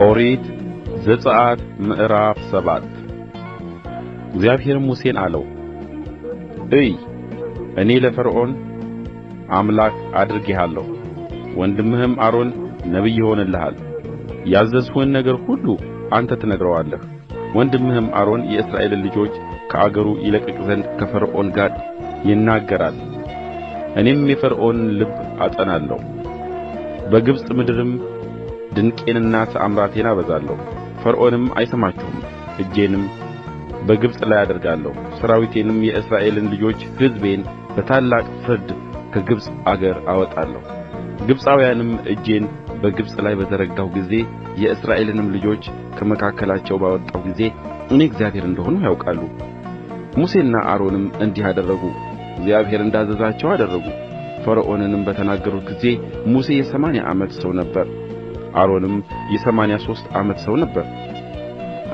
ኦሪት ዘጽአት ምዕራፍ 7 እግዚአብሔርም ሙሴን አለው፣ እይ እኔ ለፈርዖን አምላክ አድርጌሃለሁ፣ ወንድምህም አሮን ነቢይ ይሆንልሃል። ያዘዝሁህን ነገር ሁሉ አንተ ትነግረዋለህ። ወንድምህም አሮን የእስራኤልን ልጆች ከአገሩ ይለቅቅ ዘንድ ከፈርዖን ጋር ይናገራል። እኔም የፈርዖንን ልብ አጸናለሁ፣ በግብፅ ምድርም ድንቄንና ተአምራቴን አበዛለሁ። ፈርዖንም አይሰማችሁም፣ እጄንም በግብፅ ላይ አደርጋለሁ። ሠራዊቴንም የእስራኤልን ልጆች ሕዝቤን በታላቅ ፍርድ ከግብፅ አገር አወጣለሁ። ግብፃውያንም እጄን በግብፅ ላይ በዘረጋሁ ጊዜ የእስራኤልንም ልጆች ከመካከላቸው ባወጣሁ ጊዜ እኔ እግዚአብሔር እንደሆንሁ ያውቃሉ። ሙሴና አሮንም እንዲህ አደረጉ፣ እግዚአብሔር እንዳዘዛቸው አደረጉ። ፈርዖንንም በተናገሩት ጊዜ ሙሴ የ80 ዓመት ሰው ነበረ፣ አሮንም የ83 ዓመት ሰው ነበረ።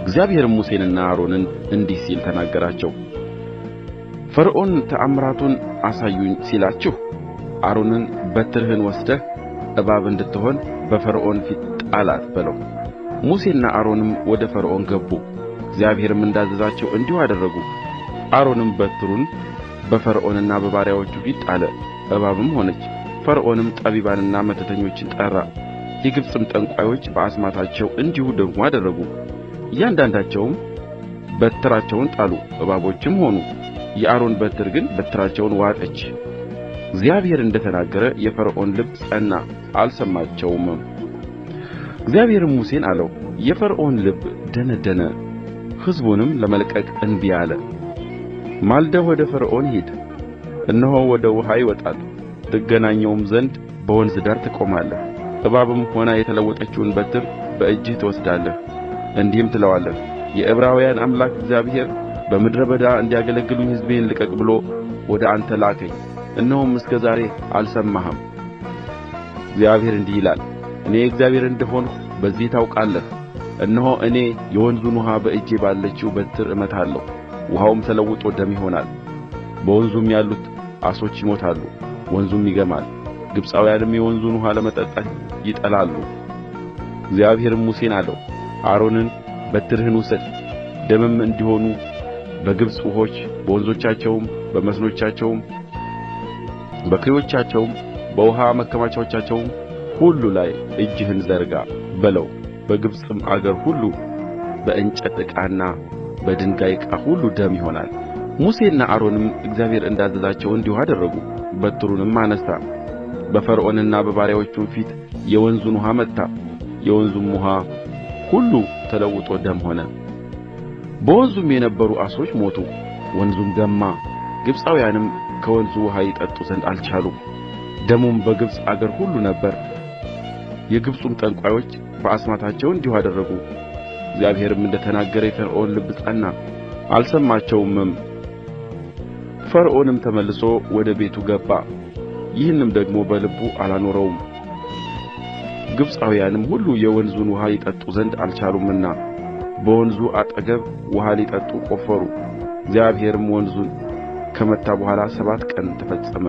እግዚአብሔርም ሙሴንና አሮንን እንዲህ ሲል ተናገራቸው፣ ፈርዖን ተአምራቱን አሳዩኝ ሲላችሁ አሮንን በትርህን ወስደህ እባብ እንድትሆን በፈርዖን ፊት ጣላት በለው። ሙሴና አሮንም ወደ ፈርዖን ገቡ፣ እግዚአብሔርም እንዳዘዛቸው እንዲሁ አደረጉ። አሮንም በትሩን በፈርዖንና በባሪያዎቹ ፊት ጣለ፣ እባብም ሆነች። ፈርዖንም ጠቢባንና መተተኞችን ጠራ፣ የግብፅም ጠንቋዮች በአስማታቸው እንዲሁ ደግሞ አደረጉ። እያንዳንዳቸውም በትራቸውን ጣሉ፣ እባቦችም ሆኑ። የአሮን በትር ግን በትራቸውን ዋጠች። እግዚአብሔር እንደ ተናገረ የፈርዖን ልብ ጸና፣ አልሰማቸውም። እግዚአብሔርም ሙሴን አለው፣ የፈርዖን ልብ ደነደነ፣ ሕዝቡንም ለመልቀቅ እንቢ አለ። ማልደህ ወደ ፈርዖን ሂድ፣ እነሆ ወደ ውኃ ይወጣል፣ ትገናኘውም ዘንድ በወንዝ ዳር ትቆማለህ። እባብም ሆና የተለወጠችውን በትር በእጅህ ትወስዳለህ፣ እንዲህም ትለዋለህ፣ የዕብራውያን አምላክ እግዚአብሔር በምድረ በዳ እንዲያገለግሉኝ ሕዝቤን ልቀቅ ብሎ ወደ አንተ ላከኝ፣ እነሆም እስከ ዛሬ አልሰማህም። እግዚአብሔር እንዲህ ይላል፣ እኔ እግዚአብሔር እንደሆንሁ በዚህ ታውቃለህ። እነሆ እኔ የወንዙን ውኃ በእጄ ባለችው በትር እመታለሁ፣ ውኃውም ተለውጦ ደም ይሆናል። በወንዙም ያሉት ዓሦች ይሞታሉ፣ ወንዙም ይገማል፣ ግብፃውያንም የወንዙን ውኃ ለመጠጣት ይጠላሉ። እግዚአብሔርም ሙሴን አለው፣ አሮንን በትርህን ውሰድ፣ ደምም እንዲሆኑ በግብፅ ውኆች በወንዞቻቸውም በመስኖቻቸውም በኩሬዎቻቸውም በውኃ ማከማቻዎቻቸውም ሁሉ ላይ እጅህን ዘርጋ በለው። በግብፅም አገር ሁሉ በእንጨት ዕቃና በድንጋይ ዕቃ ሁሉ ደም ይሆናል። ሙሴና አሮንም እግዚአብሔር እንዳዘዛቸው እንዲሁ አደረጉ። በትሩንም አነሣ፣ በፈርዖንና በባሪያዎቹም ፊት የወንዙን ውኃ መታ፣ የወንዙም ውኃ ሁሉ ተለውጦ ደም ሆነ። በወንዙም የነበሩ ዓሦች ሞቱ፣ ወንዙም ገማ። ግብፃውያንም ከወንዙ ውኃ ይጠጡ ዘንድ አልቻሉም፣ ደሙም በግብፅ አገር ሁሉ ነበረ። የግብፁም ጠንቋዮች በአስማታቸው እንዲሁ አደረጉ። እግዚአብሔርም እንደ ተናገረ የፈርዖን ልብ ጸና፣ አልሰማቸውምም። ፈርዖንም ተመልሶ ወደ ቤቱ ገባ፣ ይህንም ደግሞ በልቡ አላኖረውም። ግብፃውያንም ሁሉ የወንዙን ውኃ ይጠጡ ዘንድ አልቻሉምና በወንዙ አጠገብ ውኃ ሊጠጡ ቈፈሩ። እግዚአብሔርም ወንዙን ከመታ በኋላ 7 ቀን ተፈጸመ።